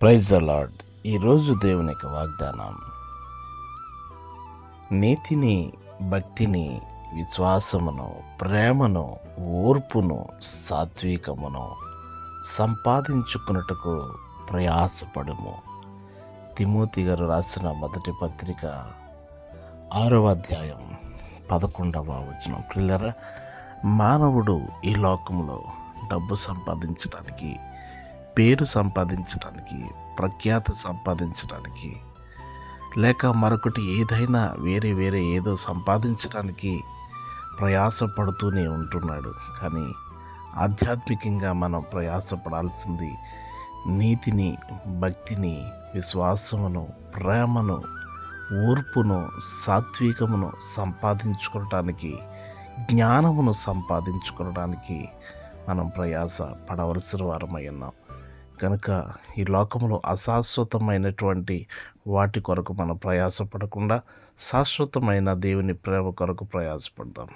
Praise the lord. ఈరోజు దేవుని యొక్క వాగ్దానం, నీతిని, భక్తిని, విశ్వాసమును, ప్రేమను, ఓర్పును, సాత్వికమును సంపాదించుకున్నట్టుకు ప్రయాసపడుము. తిమోతి గారు రాసిన మొదటి పత్రిక 6వ అధ్యాయం 11వ వచనం. పిల్లరా, మానవుడు ఈ లోకంలో డబ్బు సంపాదించడానికి, పేరు సంపాదించడానికి, ప్రఖ్యాత సంపాదించడానికి, లేక మరొకటి ఏదైనా వేరే ఏదో సంపాదించడానికి ప్రయాసపడుతూనే ఉంటున్నాడు. కానీ ఆధ్యాత్మికంగా మనం ప్రయాసపడాల్సింది నీతిని, భక్తిని, విశ్వాసమును, ప్రేమను, ఓర్పును, సాత్వికమును సంపాదించుకోవటానికి, జ్ఞానమును సంపాదించుకోవడానికి మనం ప్రయాస పడవలసిన వారమై ఉన్నాం. కనుక ఈ లోకంలో అశాశ్వతమైనటువంటి వాటి కొరకు మనం ప్రయాసపడకుండా శాశ్వతమైన దేవుని ప్రేమ కొరకు ప్రయాసపడదాం.